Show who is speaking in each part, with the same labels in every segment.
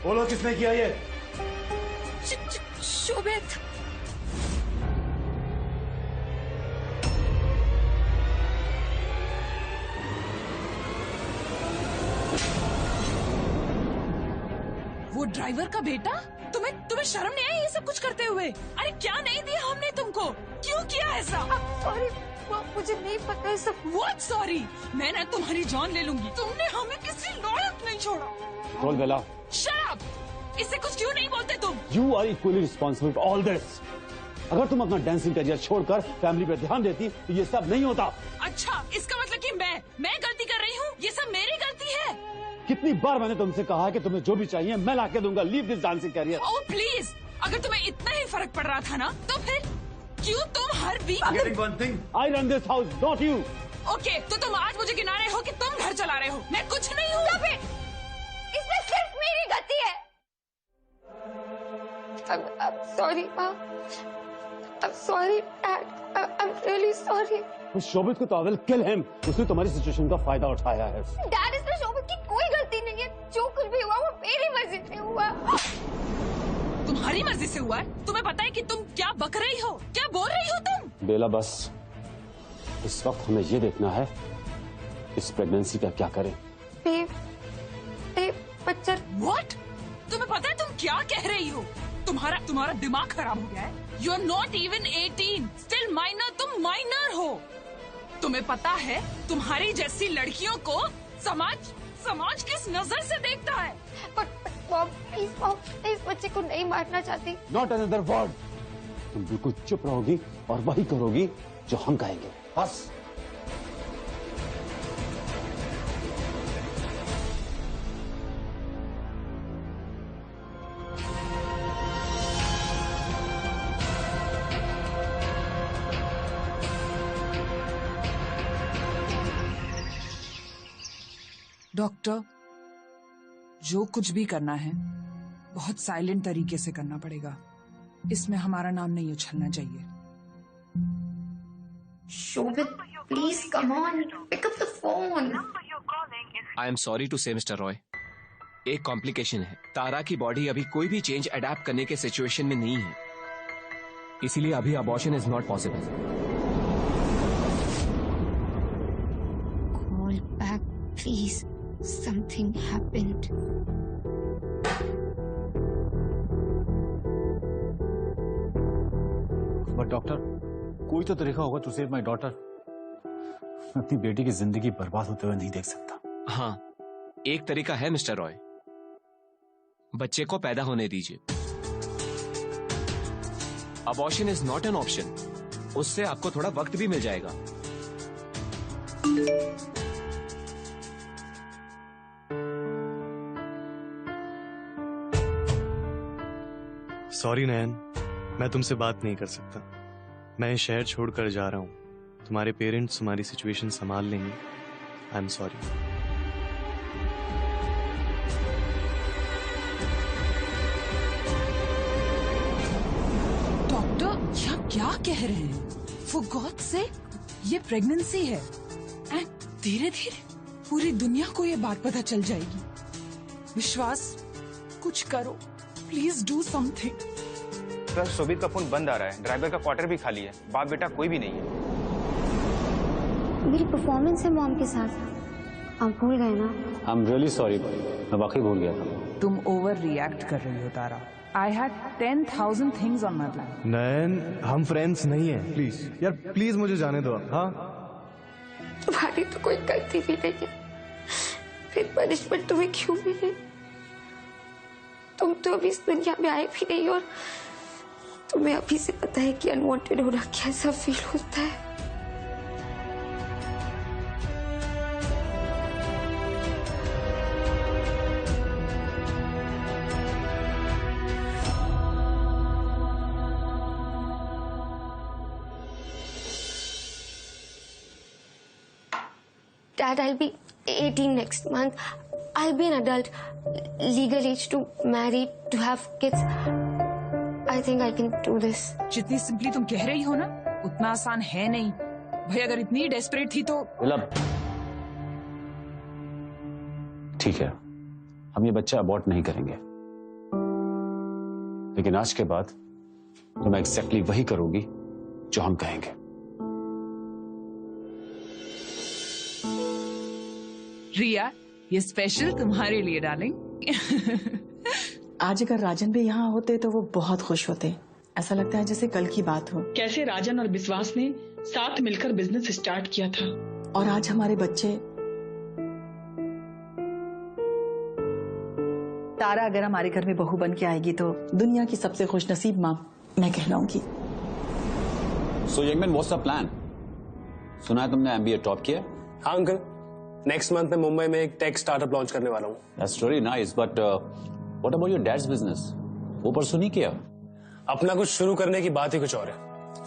Speaker 1: बोलो किसने किया ये?
Speaker 2: शोभित। वो ड्राइवर का बेटा? तुम्हें शर्म नहीं आई ये सब कुछ करते हुए? अरे क्या नहीं दिया हमने तुमको? क्यों किया ऐसा?
Speaker 3: सॉरी, मुझे नहीं पता है सब।
Speaker 2: What sorry? मैं ना तुम्हारी जान ले लूंगी। तुमने हमें किसी लायक नहीं छोड़ा।
Speaker 1: बोल बेला।
Speaker 2: Shut up! इससे कुछ क्यों नहीं बोलते तुम?
Speaker 1: You are equally responsible for all this. अगर तुम अपना डांसिंग करियर छोड़कर फैमिली पे ध्यान देती तो ये सब नहीं होता।
Speaker 2: अच्छा, इसका मतलब कि मैं गलती कर रही हूँ? ये सब मेरी गलती है?
Speaker 1: कितनी बार मैंने तुमसे कहा कि तुम्हें जो भी चाहिए मैं लाके दूंगा। Leave this dancing career.
Speaker 2: Oh please, अगर तुम्हें इतना ही फर्क पड़ रहा था ना तो फिर क्यों तुम हर week?
Speaker 1: Getting one thing, I run this house, not you.
Speaker 2: Okay, तो तुम आज मुझे गिना रहे हो कि तुम घर चला रहे हो? मैं कुछ नहीं हूँ।
Speaker 3: इसमें सिर्फ मेरी गलती है। I'm sorry, Ma. I'm sorry, Dad. I'm really sorry.
Speaker 1: उस शोभित को तो I will kill him. उसने तुम्हारी सिचुएशन का फायदा उठाया है।
Speaker 3: Dad, इसमें शोभित की कोई गलती नहीं है। जो कुछ भी हुआ वो मेरी मर्जी से हुआ।
Speaker 2: तुम्हारी मर्जी से हुआ है? तुम्हें पता है कि तुम क्या बक रही हो? क्या बोल रही हो तुम?
Speaker 1: बेला बस इस वक्त हमें ये देखना है इस प्रेगनेंसी का क्या करें।
Speaker 3: बच्चा।
Speaker 2: What? तुम्हें पता है तुम क्या कह रही हो? तुम्हारा दिमाग खराब हो गया है? You are not even 18, still minor. तुम माइनर हो। तुम्हें पता है तुम्हारी जैसी लड़कियों को समाज किस नजर से देखता है?
Speaker 3: मॉम, प्लीज बच्चे को नहीं मारना चाहती।
Speaker 1: Not another word. तुम बिल्कुल चुप रहोगी और वही करोगी जो हम कहेंगे। बस।
Speaker 2: डॉक्टर, जो कुछ भी करना है बहुत साइलेंट तरीके से करना पड़ेगा। इसमें हमारा नाम नहीं उछलना चाहिए।
Speaker 3: Shobhit, please come on, pick up the phone.
Speaker 4: I am sorry to say mister Roy, एक कॉम्प्लिकेशन है। तारा की बॉडी अभी कोई भी चेंज अडेप्ट करने के सिचुएशन में नहीं है, इसीलिए अभी abortion is not possible.
Speaker 3: Call back please, something happened.
Speaker 5: But doctor, कोई तो तरीका होगा टू सेव माय डॉटर। मैं अपनी बेटी की जिंदगी बर्बाद होते हुए नहीं देख सकता।
Speaker 4: हाँ, एक तरीका है मिस्टर रॉय, बच्चे को पैदा होने दीजिए। Abortion is not an option, उससे आपको थोड़ा वक्त भी मिल जाएगा।
Speaker 6: सॉरी नयन, मैं तुमसे बात नहीं कर सकता। मैं ये शहर छोड़कर जा रहा हूँ। तुम्हारे पेरेंट्स तुम्हारी सिचुएशन संभाल लेंगे। आई एम सॉरी।
Speaker 2: डॉक्टर, यह क्या कह रहे हैं? For God's sake, ये प्रेगनेंसी है एंड धीरे धीरे पूरी दुनिया को ये बात पता चल जाएगी। विश्वास, कुछ करो, प्लीज डू समथिंग।
Speaker 7: सर, शोभित का फोन बंद आ रहा है, ड्राइवर का क्वार्टर भी खाली है, बाप बेटा कोई भी नहीं है।
Speaker 3: मेरी परफॉर्मेंस है मॉम के साथ, आप भूल गए ना?
Speaker 1: आई एम रियली सॉरी, मैं वाकई भूल गया था।
Speaker 2: तुम ओवर रिएक्ट कर रही हो तारा। I had 10,000 things on my plan.
Speaker 6: नयन, हम फ्रेंड्स नहीं हैं, प्लीज यार, प्लीज मुझे जाने दो। हाँ,
Speaker 3: तुम्हारी तो कोई गलती भी नहीं है, फिर पनिशमेंट तुम्हें क्यों मिले? तुम तो अभी इस दुनिया में आए भी नहीं और तुम्हें अभी से पता है कि अनवांटेड होना कैसा फील होता है। Dad, I'll be 18 next month. I'll be an adult, legal age to marry, to have kids. I think I can do this.
Speaker 2: जितनी सिंपली तुम कह रही हो ना, उतना आसान है नहीं। भाई अगर इतनी डेस्परेट थी तो
Speaker 1: ठीक है, हम ये बच्चा अबॉर्ट नहीं करेंगे। लेकिन आज के बाद तुम एग्जैक्टली वही करोगी जो हम कहेंगे।
Speaker 2: रिया, ये स्पेशल तुम्हारे लिए डार्लिंग।
Speaker 8: आज अगर राजन भी यहाँ होते तो वो बहुत खुश होते। ऐसा लगता है जैसे कल की बात हो।
Speaker 9: कैसे राजन और विश्वास ने साथ मिलकर बिजनेस स्टार्ट किया था।
Speaker 8: और आज हमारे बच्चे। तारा अगर हमारे घर में बहू बन के आएगी तो दुनिया की सबसे खुशनसीब माँ मैं कहलाऊंगी।
Speaker 1: सो यंगमैन, व्हाट्स द प्लान? सुना है तुमने MBA टॉप किया?
Speaker 10: हाँ अंकल, नेक्स्ट मंथ में मुंबई में एक टेक स्टार्टअप लॉन्च करने वाला हूँ।
Speaker 1: That's very nice, but what about your dad's business? वो परसू नहीं किया?
Speaker 10: अपना कुछ शुरू करने की बात ही कुछ और है।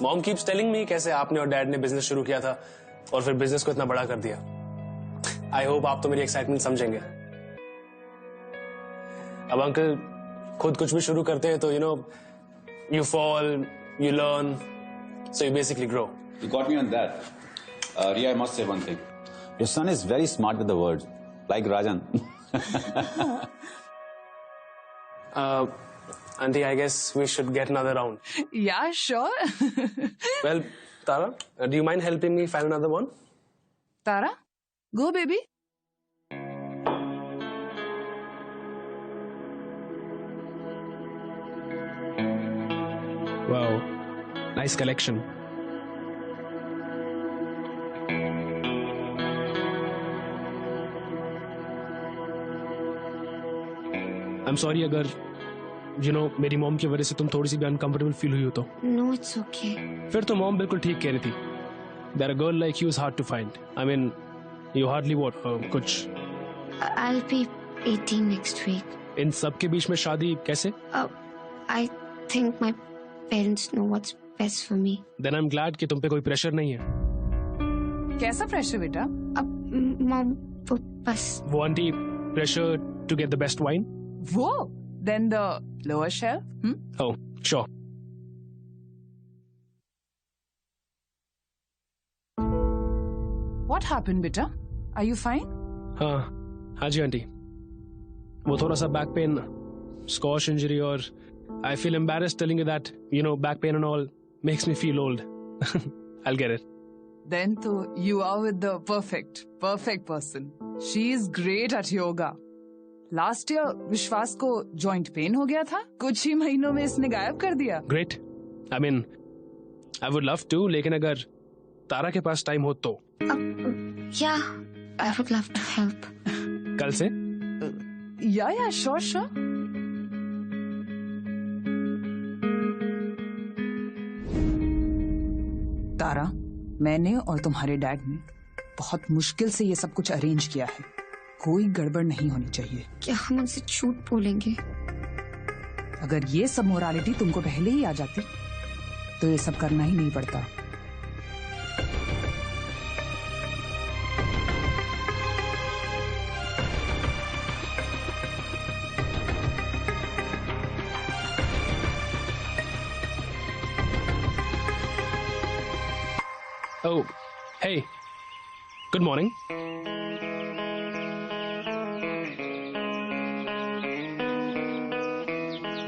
Speaker 10: मॉम कीप्स टेलिंग मी कैसे आपने और डैड ने बिजनेस शुरू किया था और फिर बिजनेस को इतना बड़ा कर दिया। आई होप आप तो मेरी एक्साइटमेंट समझेंगे। अब अंकल खुद कुछ भी शुरू करते हैं तो you fall, you learn, so you basically grow.
Speaker 1: You got me on that. Riya, I must say one thing. Your son is very smart with the words, like Rajan.
Speaker 10: Auntie, I guess we should get another round.
Speaker 2: Yeah, sure.
Speaker 10: Well, Tara, do you mind helping me find another one?
Speaker 2: Tara, go baby.
Speaker 11: Wow, nice collection. I'm sorry अगर मेरी mom की वजह से तुम थोड़ी सी भी uncomfortable feel हुई हो तो।
Speaker 3: No, it's okay.
Speaker 11: फिर तो मॉम बिल्कुल ठीक कह रही थी। That a girl like you is hard to find. I mean, you hardly what कुछ।
Speaker 3: I'll be 18 next week.
Speaker 11: इन सब के बीच में शादी कैसे?
Speaker 3: I think my parents know what's best for me.
Speaker 11: Then I'm glad कि तुम पे कोई प्रेशर नहीं है।
Speaker 2: कैसा प्रेशर बेटा?
Speaker 3: Mom, वो बस।
Speaker 11: वो aunty pressure to get the best wine?
Speaker 2: वो? Then the lower shelf?
Speaker 11: Oh, sure.
Speaker 2: What happened, beta? Are you fine?
Speaker 11: हाँ जी आंटी। वो थोड़ा सा बैक पेन, स्कॉश इंजरी और I feel embarrassed telling you that, back pain and all makes me feel old. I'll get it.
Speaker 2: Then to you are with the perfect person. She is great at yoga. Last year विश्वास को joint pain हो गया था, कुछ ही महीनों में इसने गायब कर दिया।
Speaker 11: Great. I mean, I would love to, लेकिन अगर तारा के पास टाइम हो तो।
Speaker 3: Yeah, I would love to help.
Speaker 11: कल से?
Speaker 2: Yeah, sure. तारा, मैंने और तुम्हारे डैड ने बहुत मुश्किल से ये सब कुछ अरेंज किया है। कोई गड़बड़ नहीं होनी चाहिए।
Speaker 3: क्या हम उनसे झूठ बोलेंगे?
Speaker 2: अगर ये सब मोरालिटी तुमको पहले ही आ जाती तो ये सब करना ही नहीं पड़ता।
Speaker 11: Oh, hey. Good morning.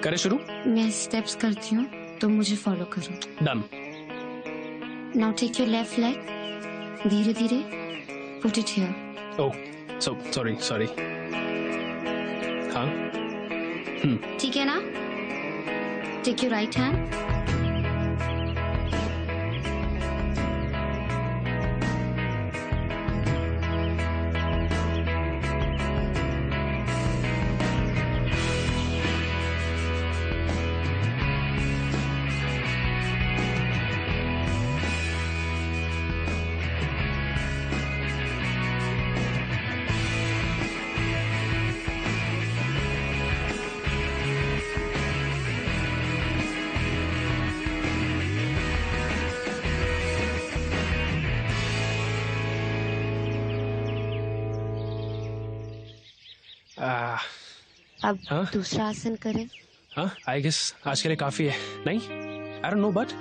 Speaker 11: करें शुरू?
Speaker 3: मैं स्टेप्स करती हूँ तो मुझे फॉलो करो।
Speaker 11: Done.
Speaker 3: Now take your left leg. धीरे धीरे put it here.
Speaker 11: Oh, so sorry. हाँ?
Speaker 3: ठीक है ना? Take your right hand. अब दूसरा आसन करें।
Speaker 11: हाँ, आई गेस आज के लिए काफी है। नहीं, I don't know but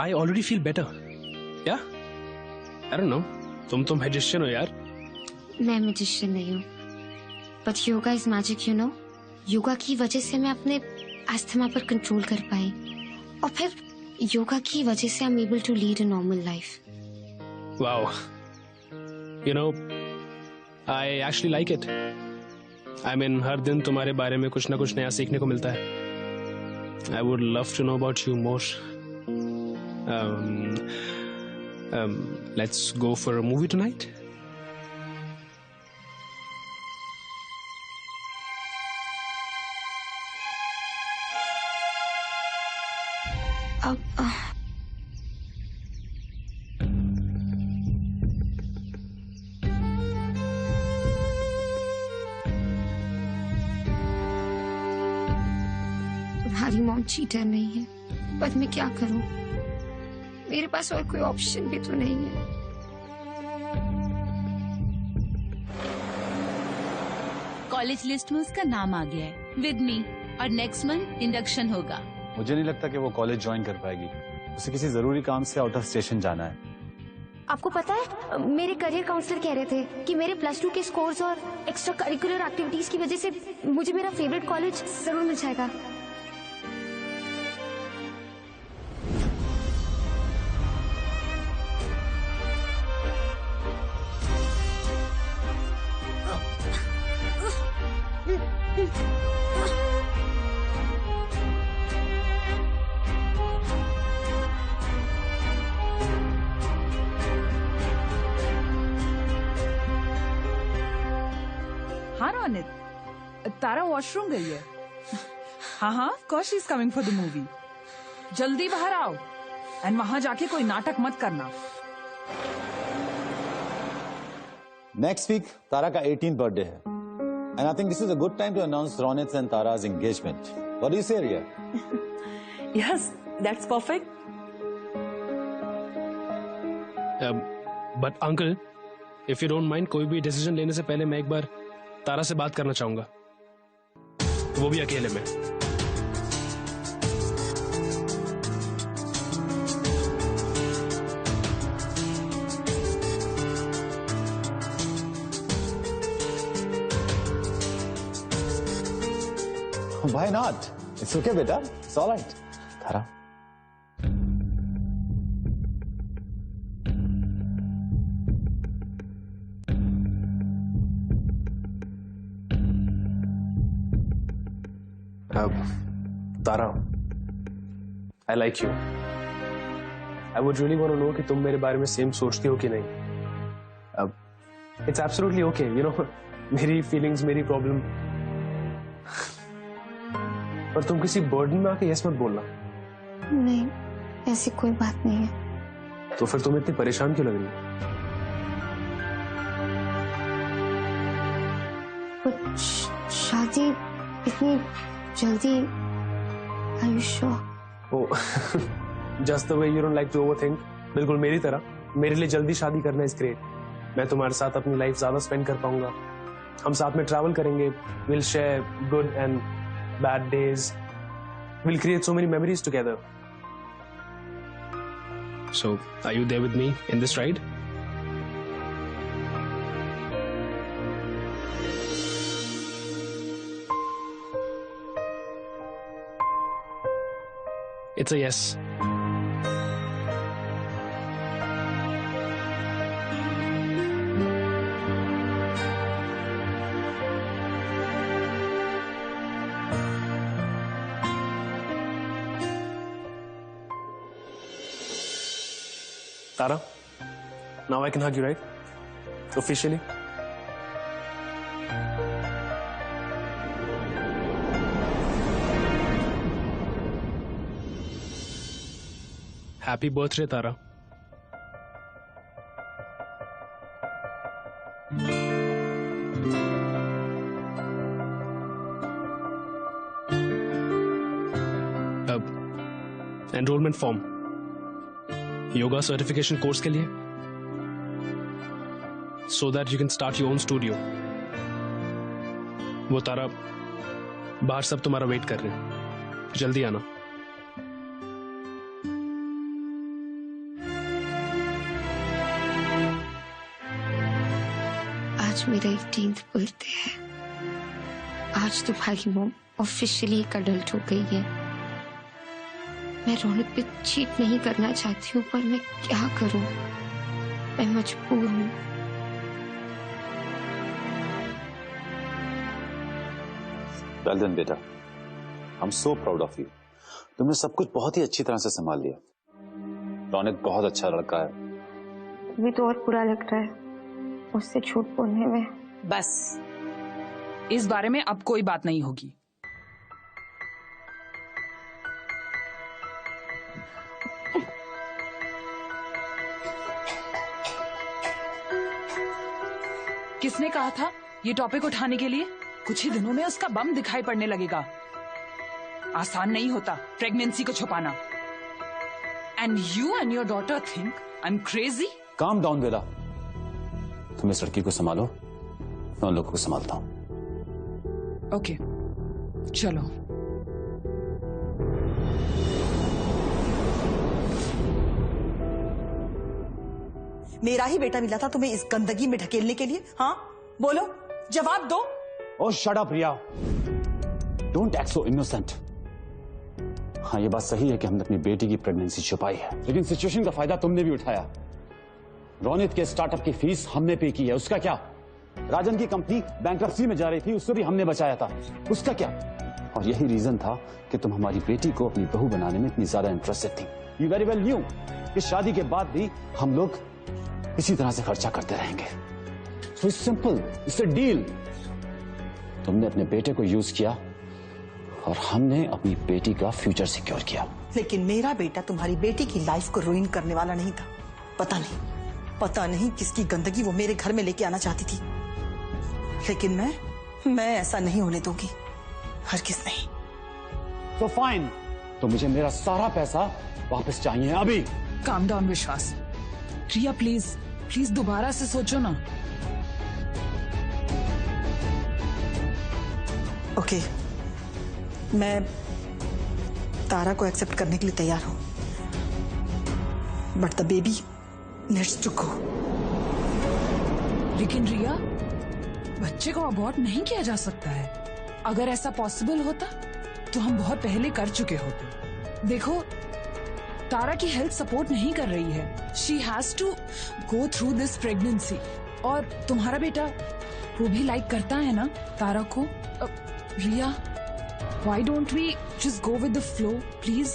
Speaker 11: I already feel better. या आई डोंट नो, तुम मैजिशियन हो यार।
Speaker 3: मैं मैजिशियन नहीं हूँ, but yoga is magic, you know. Yoga की वजह से मैं अपने अस्थमा पर कंट्रोल कर पाई, और फिर योगा की वजह से I am able to lead a normal life.
Speaker 11: Wow. You know, I actually like it. I mean, हर दिन तुम्हारे बारे में कुछ ना कुछ नया सीखने को मिलता है. I would love to know about you more. Let's go for a movie tonight.
Speaker 3: तुम्हारी मॉम चीटर नहीं है, पर मैं क्या करूं? मेरे पास और कोई ऑप्शन भी तो नहीं है।
Speaker 12: कॉलेज लिस्ट में उसका नाम आ गया है विद मी, और नेक्स्ट मंथ इंडक्शन होगा।
Speaker 5: मुझे नहीं लगता कि वो कॉलेज ज्वाइन कर पाएगी। उसे किसी जरूरी काम से आउट ऑफ स्टेशन जाना है।
Speaker 3: आपको पता है, मेरे करियर काउंसलर कह रहे थे कि मेरे +2 के स्कोर्स और एक्स्ट्रा करिकुलर एक्टिविटीज की वजह से मुझे मेरा फेवरेट कॉलेज जरूर मिल जाएगा।
Speaker 2: हाँ रोनित, तारा वॉशरूम गई है। हाँ हाँ, of course she is coming for the movie. जल्दी बाहर आओ एंड वहां जाके कोई नाटक मत करना।
Speaker 1: नेक्स्ट वीक तारा का 18th बर्थडे है, and I think this is a good time to announce Ronit and Tara's engagement. What do you say, Riya?
Speaker 8: Yes, that's perfect.
Speaker 11: But uncle, if you don't mind, कोई भी डिसीजन लेने से पहले मैं एक बार तारा से बात करना चाहूंगा, वो भी अकेले में।
Speaker 1: Why not? It's okay, beta. It's all right. Tara.
Speaker 10: Tara, I like you. I would really want to know कि तुम मेरे बारे में सेम सोचती हो कि नहीं। It's absolutely okay, you know. मेरी फीलिंग्स, मेरी प्रॉब्लम, पर तुम किसी बर्डन में आके यस मत बोलना।
Speaker 3: नहीं, ऐसी कोई बात नहीं है।
Speaker 10: तो फिर तुम इतनी परेशान क्यों लग रही हो?
Speaker 3: शादी इतनी जल्दी? Are you sure?
Speaker 10: Oh, just the way you don't like to overthink. बिल्कुल मेरी तरह। मेरे लिए जल्दी शादी करना इज ग्रेट। मैं तुम्हारे साथ अपनी लाइफ ज्यादा स्पेंड कर पाऊंगा। हम साथ में ट्रैवल करेंगे। We'll share good and bad days. We'll create so many memories together.
Speaker 11: So, are you there with me in this ride? It's a yes.
Speaker 10: Tara, now I can hug you, right? Officially?
Speaker 11: Happy birthday, Tara. Enrolment form yoga certification course के लिए, so that you can start your own studio. वो तारा बाहर सब तुम्हारा wait कर रहे हैं, जल्दी आना।
Speaker 3: आज मेरा 18th बर्थडे है। आज तुम्हारी मॉम ऑफिशियली एक अडल्ट हो गई है। मैं रौनक पे चीट नहीं करना चाहती हूँ, पर मैं क्या करूँ, मैं मजबूर हूँ।
Speaker 1: वेल डन बेटा, I am so proud of you. तुमने सब कुछ बहुत ही अच्छी तरह से संभाल लिया। रौनक बहुत अच्छा लड़का है।
Speaker 3: अभी तो और बुरा लग रहा है उससे झूठ बोलने में।
Speaker 2: बस इस बारे में अब कोई बात नहीं होगी। किसने कहा था ये टॉपिक उठाने के लिए? कुछ ही दिनों में उसका बम दिखाई पड़ने लगेगा। आसान नहीं होता प्रेगनेंसी को छुपाना। And you and your daughter think I am crazy?
Speaker 1: Calm down Bela, तुम इस लड़की को संभालो, मैं उन लोगों को संभालता हूं।
Speaker 2: ओके, चलो।
Speaker 8: मेरा ही बेटा मिला था तुम्हें इस गंदगी में ढकेलने के लिए? हाँ बोलो, जवाब दो।
Speaker 5: Oh, shut up, Riya. Don't act so innocent. हाँ, ये बात सही है कि हमने अपनी बेटी की प्रेगनेंसी छुपाई है, लेकिन सिचुएशन का फायदा तुमने भी उठाया। रौनित के स्टार्टअप की फीस हमने पे की है, उसका क्या? राजन की कंपनी बैंक्रप्सी में जा रही थी, उसको भी हमने बचाया था, उसका क्या? और यही रीजन था कि तुम हमारी बेटी को अपनी बहू बनाने में इतनी ज्यादा इंटरेस्टेड थी। You very well knew कि शादी के बाद भी हम लोग इसी तरह से खर्चा करते रहेंगे। So it's simple, it's a deal। तुमने अपने बेटे को यूज किया और हमने अपनी बेटी का फ्यूचर सिक्योर किया।
Speaker 8: लेकिन मेरा बेटा तुम्हारी बेटी की लाइफ को रुइन करने वाला नहीं था। पता नहीं किसकी गंदगी वो मेरे घर में लेके आना चाहती थी, लेकिन मैं ऐसा नहीं होने दूंगी, हरगिज़ नहीं।
Speaker 5: तो फाइन, तो मुझे मेरा सारा पैसा वापस चाहिए अभी।
Speaker 2: काम डाउन विश्वास। रिया प्लीज दोबारा से सोचो ना।
Speaker 8: ओके, मैं तारा को एक्सेप्ट करने के लिए तैयार हूं, but the baby needs to go.
Speaker 2: लेकिन रिया, बच्चे को अबॉर्ट नहीं किया जा सकता है। अगर ऐसा पॉसिबल होता तो हम बहुत पहले कर चुके होते। देखो, तारा की हेल्थ सपोर्ट नहीं कर रही है। She has to go through this pregnancy. और तुम्हारा बेटा वो भी लाइक करता है ना तारा को। रिया, why don't we just go with the flow, please?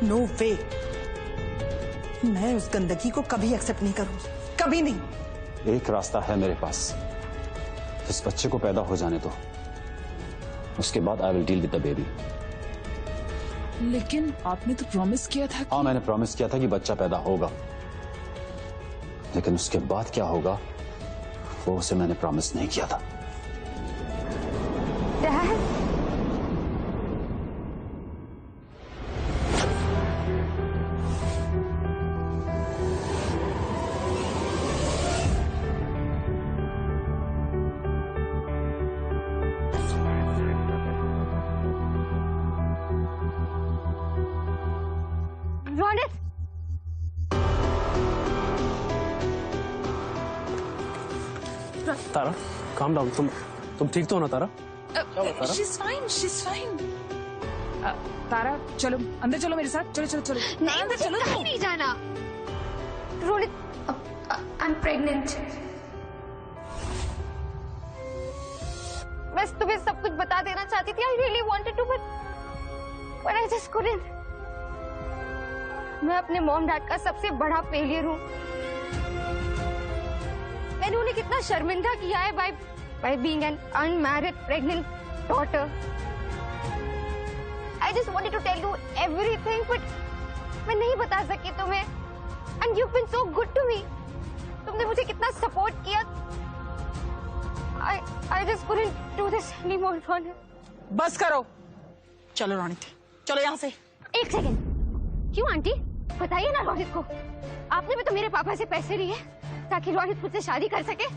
Speaker 8: No way। मैं उस गंदगी को कभी एक्सेप्ट नहीं करूंगी, कभी नहीं।
Speaker 5: एक रास्ता है मेरे पास, इस बच्चे को पैदा हो जाने दो, उसके बाद I will deal with the baby.
Speaker 2: लेकिन आपने तो प्रॉमिस किया था कि...
Speaker 5: हाँ, मैंने प्रॉमिस किया था कि बच्चा पैदा होगा, लेकिन उसके बाद क्या होगा वो उसे मैंने प्रॉमिस नहीं किया था।
Speaker 10: तारा, calm down। तुम ठीक तो हो ना तारा?
Speaker 2: She's fine। तारा, चलो अंदर, चलो मेरे साथ, चलो।
Speaker 3: नहीं,
Speaker 2: अंदर चलो।
Speaker 3: कहीं नहीं जाना। Ronit, I'm pregnant। बस तुम्हें सब कुछ बता देना चाहती थी। I really wanted to, but I just couldn't। मैं अपने मॉम डैड का सबसे बड़ा फेलियर हूँ। मैंने उन्हें कितना शर्मिंदा किया है by being an unmarried pregnant daughter। I just wanted to tell you everything, but मैं नहीं बता सकी तुम्हें। And you've been so good to me। तुमने मुझे कितना सपोर्ट किया। I just couldn't do this anymore, Ronit।
Speaker 8: बस करो, चलो रोनित, चलो यहाँ से।
Speaker 3: एक सेकेंड, क्यों आंटी? बताइए ना रोनित को। आपने भी तो मेरे पापा से पैसे लिए ताकि रोनित मुझसे शादी कर सके।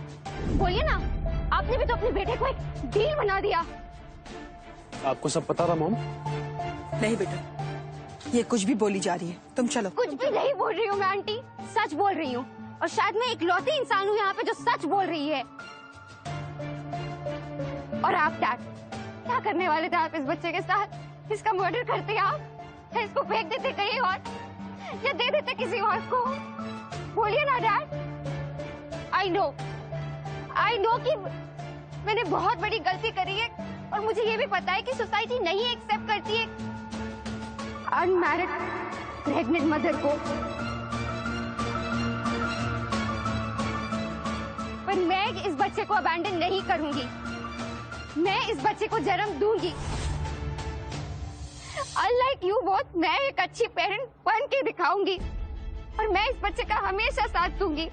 Speaker 3: बोलिए ना, आपने भी तो अपने बेटे को एक डील बना दिया।
Speaker 10: आपको सब पता था मॉम?
Speaker 8: नहीं बेटा, ये कुछ भी बोली जा रही है, तुम चलो।
Speaker 3: कुछ भी नहीं बोल रही हूँ मैं आंटी, सच बोल रही हूँ। और शायद मैं इकलौती इंसान हूँ यहाँ पे जो सच बोल रही है। और आप डैड, करने वाले थे आप इस बच्चे के साथ? इसका मर्डर करते आप, या इसको फेंक देते कहीं और, या दे देते किसी और को? बोलिए ना डैड। आई नो कि मैंने बहुत बड़ी गलती करी है, और मुझे ये भी पता है कि सोसाइटी नहीं एक्सेप्ट करती है अनमैरिड प्रेग्नेंट मदर को। पर मैं इस बच्चे को अबैंडन नहीं करूंगी। मैं इस बच्चे को जन्म दूंगी। अनलाइक यू बोथ, मैं एक अच्छी पेरेंट बन के दिखाऊंगी, और मैं इस बच्चे का हमेशा साथ दूंगी।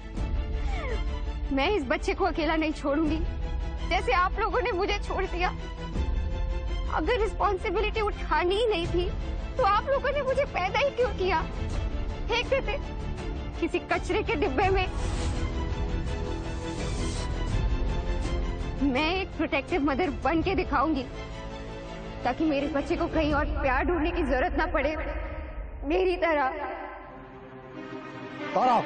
Speaker 3: मैं इस बच्चे को अकेला नहीं छोड़ूंगी, जैसे आप लोगों ने मुझे छोड़ दिया। अगर रिस्पॉन्सिबिलिटी उठानी ही नहीं थी, तो आप लोगों ने मुझे पैदा ही क्यों किया? फेंक देते किसी कचरे के डिब्बे में। मैं एक प्रोटेक्टिव मदर बन के दिखाऊंगी, ताकि मेरे बच्चे को कहीं और प्यार ढूंढने की जरूरत ना पड़े, मेरी तरह।
Speaker 5: तारा,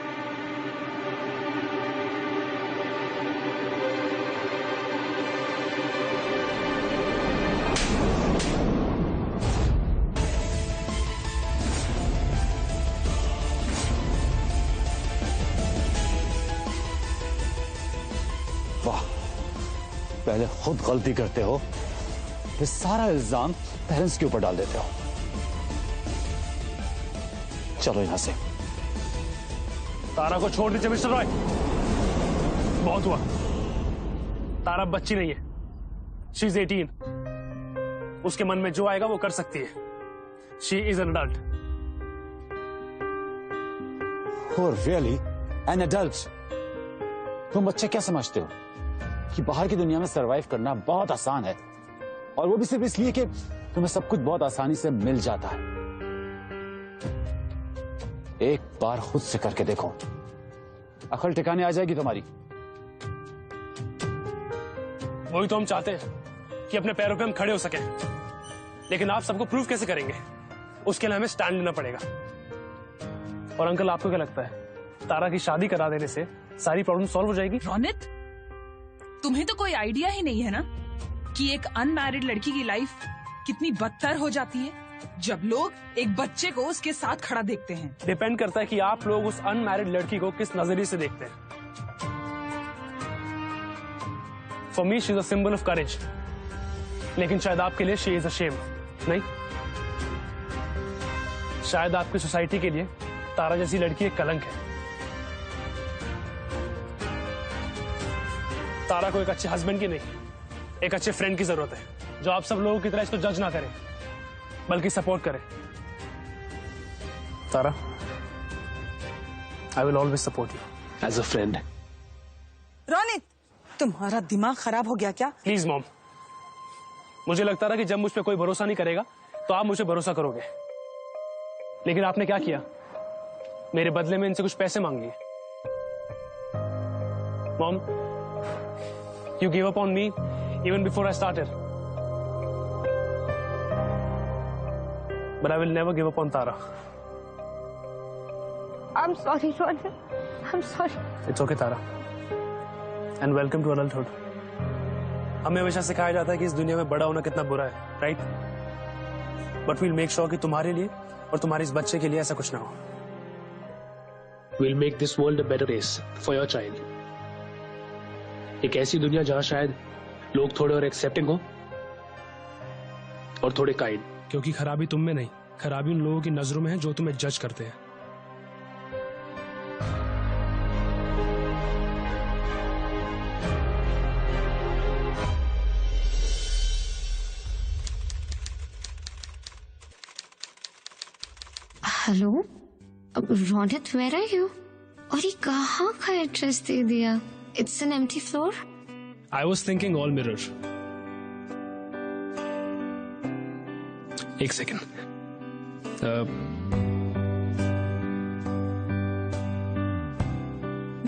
Speaker 5: वाह, पहले खुद गलती करते हो, फिर सारा इल्जाम पेरेंट्स के ऊपर डाल देते हो। चलो यहां से।
Speaker 11: तारा को छोड़ दीजिए मिस्टर रॉय, बहुत हुआ। तारा बच्ची नहीं है, शी इज 18। उसके मन में जो आएगा वो कर सकती है। She is an adult.
Speaker 5: Oh, really? An adult? तुम बच्चे क्या समझते हो कि बाहर की दुनिया में सरवाइव करना बहुत आसान है, और वो भी सिर्फ इसलिए कि तुम्हें सब कुछ बहुत आसानी से मिल जाता है। एक बार खुद से करके देखो, अकल ठिकाने आ जाएगी तुम्हारी।
Speaker 11: वही तो हम चाहते हैं कि अपने पैरों पे हम खड़े हो सके, लेकिन आप सबको प्रूव कैसे करेंगे? उसके लिए हमें स्टैंड लेना पड़ेगा। और अंकल, आपको क्या लगता है तारा की शादी करा देने से सारी प्रॉब्लम सॉल्व हो जाएगी?
Speaker 2: रोनित, तुम्हें तो कोई आइडिया ही नहीं है ना कि एक अनमैरिड लड़की की लाइफ कितनी बदतर हो जाती है जब लोग एक बच्चे को उसके साथ खड़ा देखते हैं।
Speaker 11: डिपेंड करता है कि आप लोग उस अनमैरिड लड़की को किस नजरिए से देखते हैं। For me she is a symbol of courage, लेकिन शायद आपके लिए शी इज अ शेम। नहीं, शायद आपकी सोसाइटी के लिए तारा जैसी लड़की एक कलंक है। तारा को एक अच्छे हस्बैंड की नहीं, एक अच्छे फ्रेंड की जरूरत है, जो आप सब लोगों की तरह इसको जज ना करे, बल्कि सपोर्ट करे। Tara, I will always support you as a friend.
Speaker 8: Ronit, तुम्हारा दिमाग खराब हो गया क्या?
Speaker 11: प्लीज मॉम, मुझे लगता था कि जब मुझ पे कोई भरोसा नहीं करेगा तो आप मुझे भरोसा करोगे, लेकिन आपने क्या किया? मेरे बदले में इनसे कुछ पैसे मांग लिए। Mom, you gave up on me even before I started. But I will never give up on Tara.
Speaker 3: I'm sorry, Ronit. I'm sorry.
Speaker 11: It's okay, Tara. And welcome to adulthood. हमें हमेशा सिखाया जाता है कि इस दुनिया में बड़ा होना कितना बुरा है, right? But we'll make sure कि तुम्हारे लिए और तुम्हारे इस बच्चे के लिए ऐसा कुछ ना हो।
Speaker 10: We'll make this world a better place for your child. एक ऐसी दुनिया जहां शायद लोग थोड़े और एक्सेप्टिंग हो और थोड़े काइंड। क्योंकि खराबी तुम में नहीं, खराबी उन लोगों की नजरों में है जो तुम्हें जज करते हैं।
Speaker 3: Hello Ronit, where are you? और ये कहाँ का एड्रेस दे दिया? It's an empty floor.
Speaker 11: I was thinking all mirror. एक सेकेंड।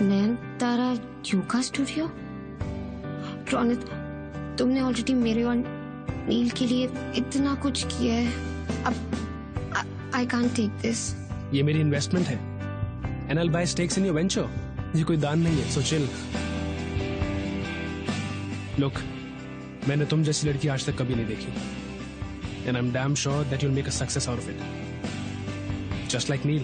Speaker 3: नैन तारा योगा स्टूडियो। रोनित, तुमने ऑलरेडी मेरे और नील के लिए इतना कुछ किया है, अब I can't take this.
Speaker 11: ये मेरी इन्वेस्टमेंट है, and I'll buy stakes in your venture. ये कोई दान नहीं है, so chill. Look, मैंने तुम जैसी लड़की आज तक कभी नहीं देखी. And I'm damn sure that you'll make a success out of it. Just like Neil.